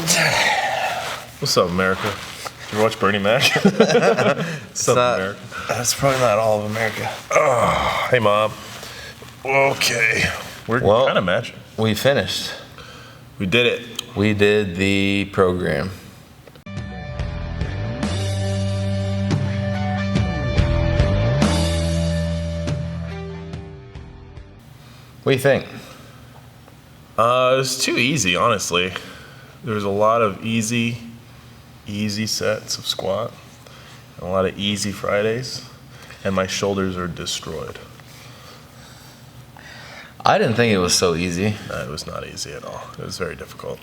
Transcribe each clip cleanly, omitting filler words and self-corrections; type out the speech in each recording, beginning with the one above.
What's up, America? You watch Bernie Mac? What's up, America? That's probably not all of America. Oh, hey, Mom. Okay. We're kind of matching. We finished. We did it. We did the program. What do you think? It was too easy, honestly. There was a lot of easy sets of squat, and a lot of easy Fridays, and my shoulders are destroyed. I didn't think it was so easy. It was not easy at all. It was very difficult.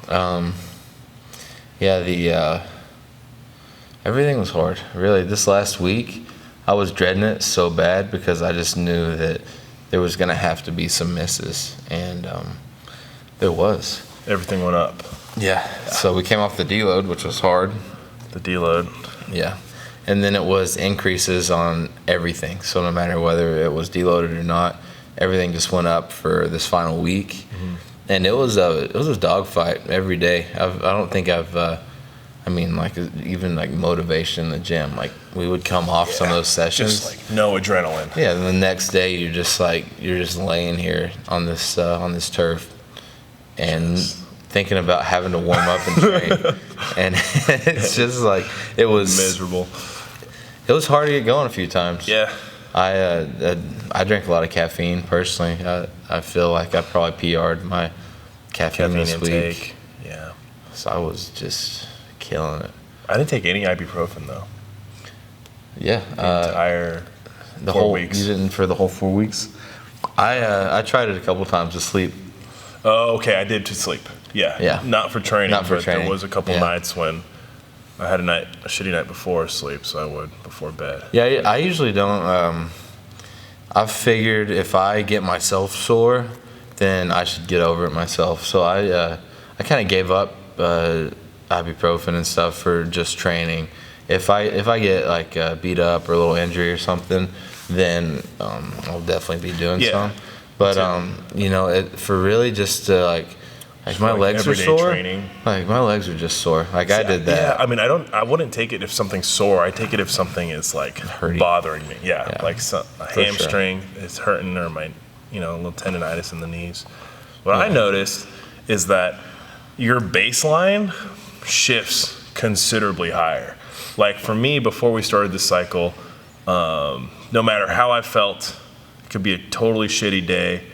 Everything was hard. Really, this last week, I was dreading it so bad because I just knew that there was going to have to be some misses, and there was. Everything went up. Yeah. So we came off the deload, which was hard. The deload. Yeah. And then it was increases on everything. So no matter whether it was deloaded or not, everything just went up for this final week. Mm-hmm. And it was a dogfight every day. I don't think even motivation in the gym. Like, we would come off some of those sessions. Just like no adrenaline. Yeah, and the next day you're just laying here on this turf and thinking about having to warm up and train. And it's just like, it was miserable. It was hard to get going a few times. Yeah. I drank a lot of caffeine personally. I feel like I probably PR'd my caffeine this intake. Week. Yeah. So I was just killing it. I didn't take any ibuprofen though. Yeah. The entire 4 weeks. You didn't for the whole 4 weeks? I tried it a couple times to sleep. Oh, okay. I did to sleep. Yeah. Yeah. Not for training. But there was a couple nights when I had a shitty night before sleep, so I would before bed. Yeah, I usually don't. I've figured if I get myself sore, then I should get over it myself. So I kind of gave up ibuprofen and stuff for just training. If I get beat up or a little injury or something, then I'll definitely be doing some. But for really just to my legs are sore. Training. My legs are just sore. I did that. Yeah, I mean, I wouldn't take it if something's sore. I take it if something is hurting, bothering me. Yeah. Like a hamstring is hurting, or my a little tendonitis in the knees. What I noticed is that your baseline shifts considerably higher. Like for me, before we started this cycle, no matter how I felt, it could be a totally shitty day,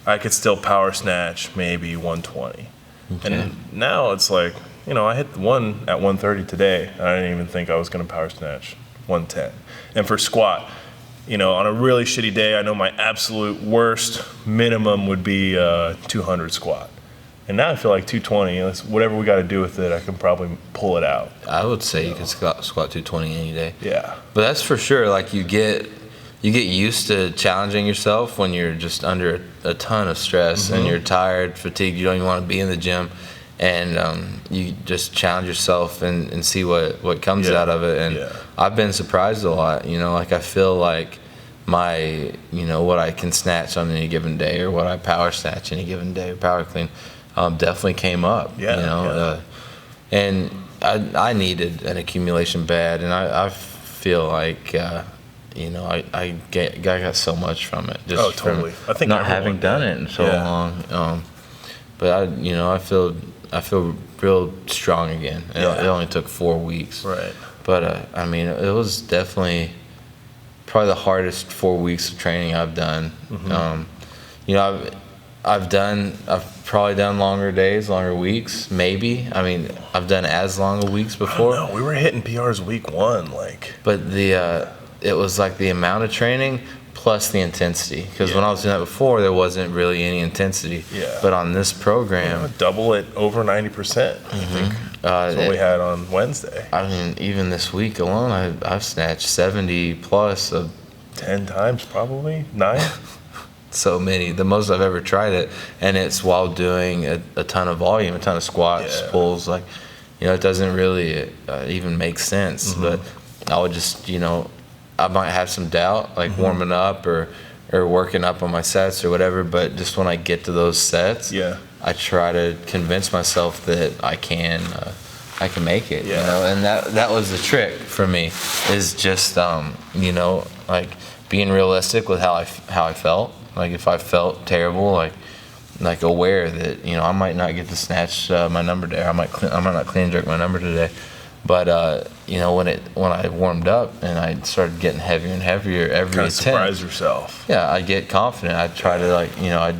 I could still power snatch maybe 120. Okay. And now it's like, I hit one at 130 today. I didn't even think I was going to power snatch 110. And for squat, on a really shitty day, I know my absolute worst minimum would be 200 squat. And now I feel like 220, whatever we got to do with it, I can probably pull it out. I would say you can squat 220 any day. Yeah. But that's for sure. Like, you get used to challenging yourself when you're just under a ton of stress and you're tired, fatigued, you don't even want to be in the gym, and you just challenge yourself and see what comes out of it. And I've been surprised a lot. I feel like my, what I can snatch on any given day, or what I power snatch any given day, or power clean, definitely came up. And I needed an accumulation bad, and I feel like I got so much from it. Just totally. I think not having done it in so long. But I feel real strong again. It only took 4 weeks. Right. But it was definitely probably the hardest 4 weeks of training I've done. Mm-hmm. I've probably done longer days, longer weeks, maybe. I've done as long of weeks before. No, we were hitting PRs week 1, But it was like the amount of training plus the intensity. Because when I was doing that before, there wasn't really any intensity. Yeah. But on this program, double it over 90%. I think that's what we had on Wednesday. Even this week alone, I've snatched 70 plus of 10 times, probably 9. So many, the most I've ever tried it, and it's while doing a ton of volume, a ton of squats, pulls. It doesn't really even make sense. But I would just, I might have some doubt, warming up or working up on my sets or whatever. But just when I get to those sets, I try to convince myself that I can make it. Yeah. You know, and that was the trick for me, is just you know, like being realistic with how I felt. Like if I felt terrible, like aware that, you know, I might not get to snatch my number today. I might not clean and jerk my number today. But you know, when I warmed up and I started getting heavier and heavier every kind of attempt, surprise yourself. yeah, I get confident. I try to, like, you know, I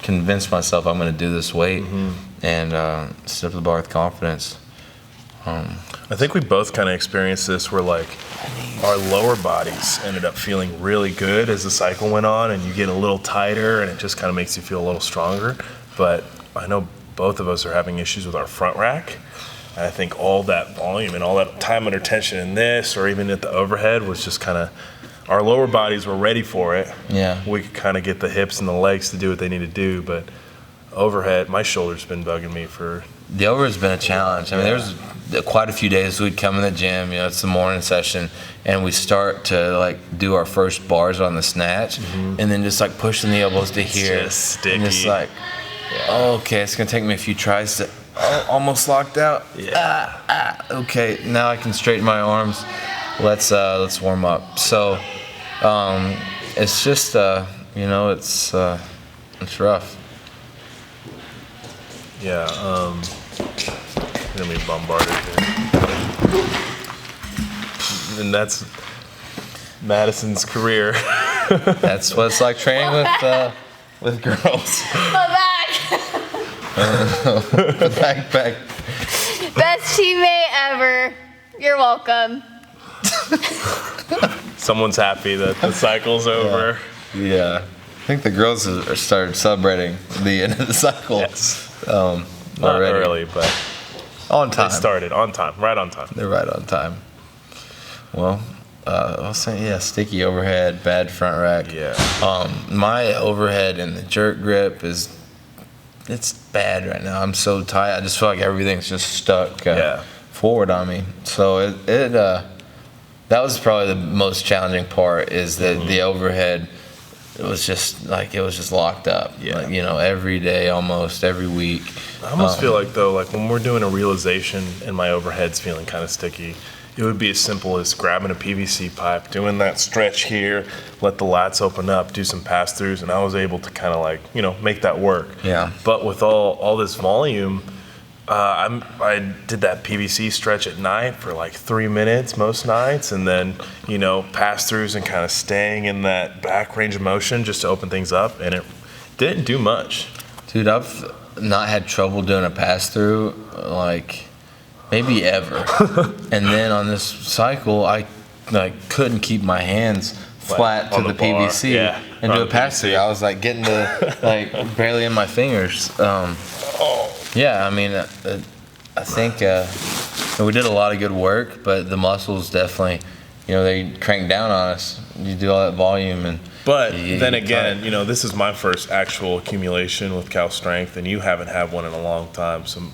convince myself I'm going to do this weight and step to the bar with confidence. I think we both kind of experienced this where, like, our lower bodies ended up feeling really good as the cycle went on, and you get a little tighter and it just kind of makes you feel a little stronger. But I know both of us are having issues with our front rack. And I think all that volume and all that time under tension in this, or even at the overhead, was just kind of, our lower bodies were ready for it. Yeah. We could kind of get the hips and the legs to do what they need to do, but overhead, my shoulder's been bugging me for. The overhead's been a challenge. I mean, there was quite a few days we'd come in the gym, you know, it's the morning session, and we start to, like, do our first bars on the snatch, and then just, like, pushing the elbows to here. Just sticky. And just like, oh, okay, it's going to take me a few tries to, almost locked out. Yeah. Okay, now I can straighten my arms. Let's warm up. So, it's just, you know, it's rough. Yeah, gonna be bombarded here. And that's Madison's career. That's what it's like training with girls. My back. Back. Best teammate ever. You're welcome. Someone's happy that the cycle's over. Yeah. I think the girls are started subredding the end of the cycle. Yes. Not Already. early, but On time. they started on time, right on time. They're right on time. Well, I was saying, yeah, sticky overhead, bad front rack. Yeah. My overhead and the jerk grip it's bad right now. I'm so tight. I just feel like everything's just stuck forward on me. So that was probably the most challenging part, is that the overhead, it was just locked up. Yeah. Like, you know, every day, almost every week. I almost feel like, though, like when we're doing a realization and my overhead's feeling kind of sticky, it would be as simple as grabbing a PVC pipe, doing that stretch here, let the lats open up, do some pass-throughs, and I was able to kind of, like, you know, make that work. Yeah. But with all this volume, I did that PVC stretch at night for like 3 minutes most nights, and then, you know, pass-throughs and kind of staying in that back range of motion just to open things up, and it didn't do much. Dude, I've not had trouble doing a pass-through, like, maybe ever. And then on this cycle, I couldn't keep my hands flat to on the the bar. PVC Yeah, and do on a pass-through. PVC. I was like getting the barely in my fingers. Yeah, I mean, I think we did a lot of good work, but the muscles definitely, you know, they crank down on us. You do all that volume and. But then again, you know, this is my first actual accumulation with Cal Strength, and you haven't had one in a long time, so it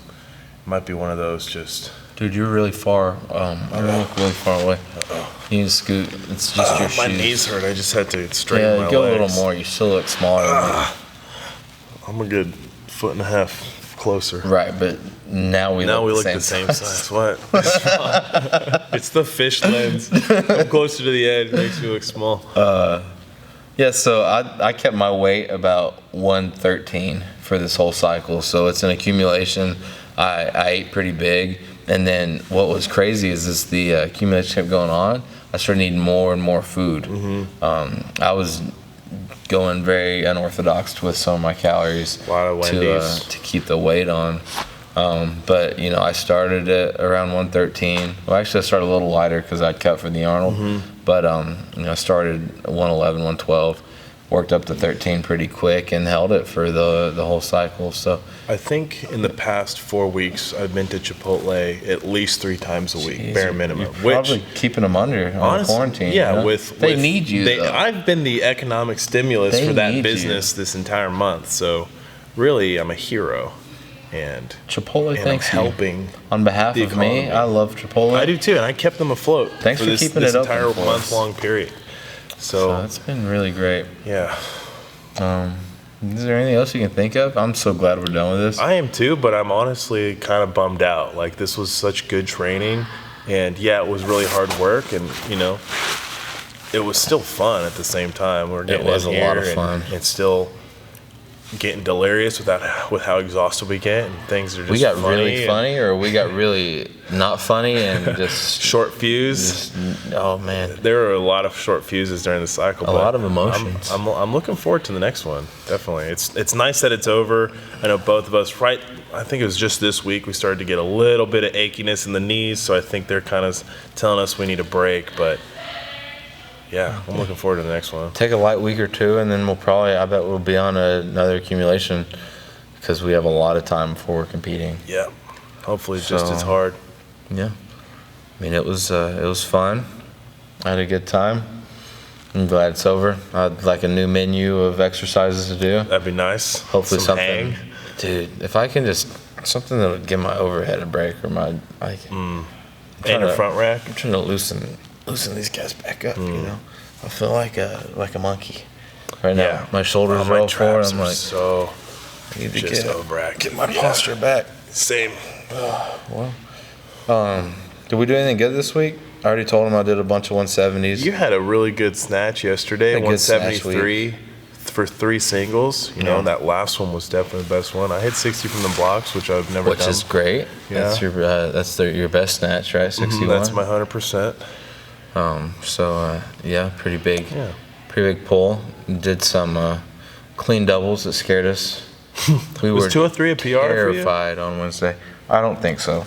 might be one of those just. Dude, you're really far. I look really far away. You need to scoot. It's just your shoes. My knees hurt. I just had to straighten my Yeah, go legs. a little more. You still look smaller. I'm a good foot and a half closer. Right, but now we look the same size. What? It's the fish lens. I'm closer to the edge. It makes me look small. Yeah, so I kept my weight about 113 for this whole cycle. So it's an accumulation. I ate pretty big. And then what was crazy is as the accumulation kept going on, I started needing more and more food. I was going very unorthodox with some of my calories A lot of Wendy's. to keep the weight on. But, you know, I started at around 113. Well, actually, I started a little lighter because I'd cut for the Arnold. But, you know, I started 111, 112, worked up to 13 pretty quick and held it for the whole cycle. So I think in the past 4 weeks, I've been to Chipotle at least 3 times a week, bare minimum. You're probably keeping them under on quarantine. Yeah, you know? They need you, though. I've been the economic stimulus They for that need business this entire month. So really, I'm a hero. And Chipotle, I'm thanks helping on behalf the of me. economy. I love Chipotle. I do too, and I kept them afloat. Thanks for this, keeping this it open entire for us. month-long period. So it's been really great. Yeah. Is there anything else you can think of? I'm so glad we're done with this. I am too, but I'm honestly kind of bummed out. Like, this was such good training, and yeah, it was really hard work, and it was still fun at the same time. It was a lot of fun. And still getting delirious with how exhausted we get, and things are just we got funny really funny, or we got really not funny and just short fuse. Oh man, there are a lot of short fuses during the cycle. A lot of emotions. I'm looking forward to the next one. Definitely, it's nice that it's over. I know both of us. Right, I think it was just this week we started to get a little bit of achiness in the knees, so I think they're kind of telling us we need a break, but. Yeah, I'm looking forward to the next one. Take a light week or two, and then I bet we'll be on another accumulation because we have a lot of time before we're competing. Yeah, hopefully just as hard. Yeah, I mean it was fun. I had a good time. I'm glad it's over. I'd like a new menu of exercises to do. That'd be nice. Hopefully something, hang. Dude. If I can just something that would give my overhead a break or my and a front rack. I'm trying to loosen these guys back up. I feel like a monkey right now. Yeah. My shoulders are all forward. I'm like, so I need to just over get my posture back. Same. Did we do anything good this week? I already told him I did a bunch of 170s. You had a really good snatch yesterday. A good snatch 173 for 3 singles. And that last one was definitely the best one. I hit 60 from the blocks, which I've never done. Which is great. Yeah. That's your best snatch, right? 61. That's my 100%. Pretty big. Yeah. Pretty big pull. Did some clean doubles that scared us. We was were 203 a PR terrified on Wednesday. I don't think so.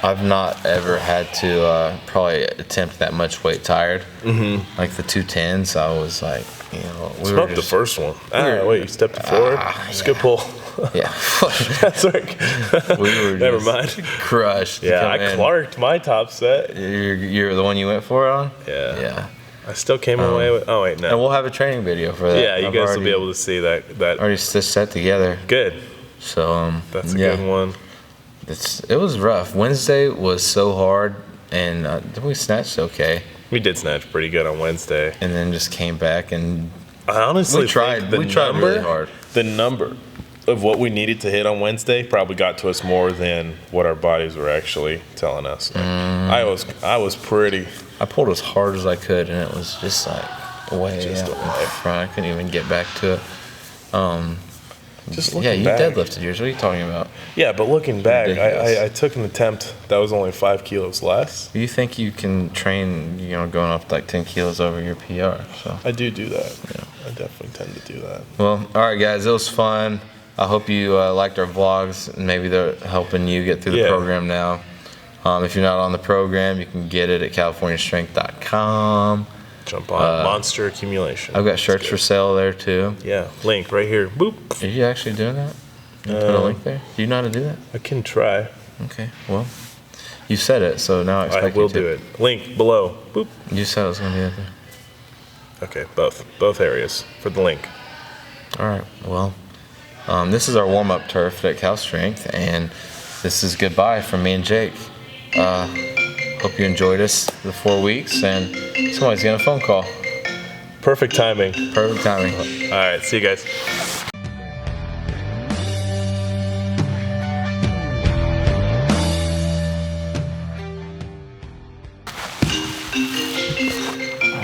I've not ever had to probably attempt that much weight tired. Mm-hmm. Like the 210s, I was like, we were the first one. Wait, you stepped forward? It's a good pull. Yeah. That's right. We were Never mind. Crushed. Yeah, I clarked my top set. You're the one you went for it on? Yeah. Yeah. I still came away with. Oh wait, no. And we'll have a training video for that. Yeah, you guys will be able to see that. Already stitched that together. Good. So that's a good one. It was rough. Wednesday was so hard, and we snatched okay. We did snatch pretty good on Wednesday, and then just came back and. I honestly we tried really hard. The number of what we needed to hit on Wednesday probably got to us more than what our bodies were actually telling us. I was pretty. I pulled as hard as I could, and it was just like way out in front. I couldn't even get back to it. Just looking you back. deadlifted yours. What are you talking about? Yeah, but looking back, I took an attempt that was only 5 kilos less. You think you can train, going up like 10 kilos over your PR? So I do that. Yeah, I definitely tend to do that. Well, all right, guys, it was fun. I hope you liked our vlogs. Maybe they're helping you get through the program now. If you're not on the program, you can get it at californiastrength.com. Jump on Monster Accumulation. I've got shirts for sale there too. Yeah, link right here. Boop. Are you actually doing that? You put a link there? Do you know how to do that? I can try. Okay, well, you said it, so now I expect you to. I will do it. Link below. Boop. You said it was going to be out there. Okay, both areas for the link. All right, well, this is our warm-up turf at Cal Strength, and this is goodbye from me and Jake. Hope you enjoyed us the 4 weeks, and somebody's getting a phone call. Perfect timing. Perfect timing. All right, see you guys.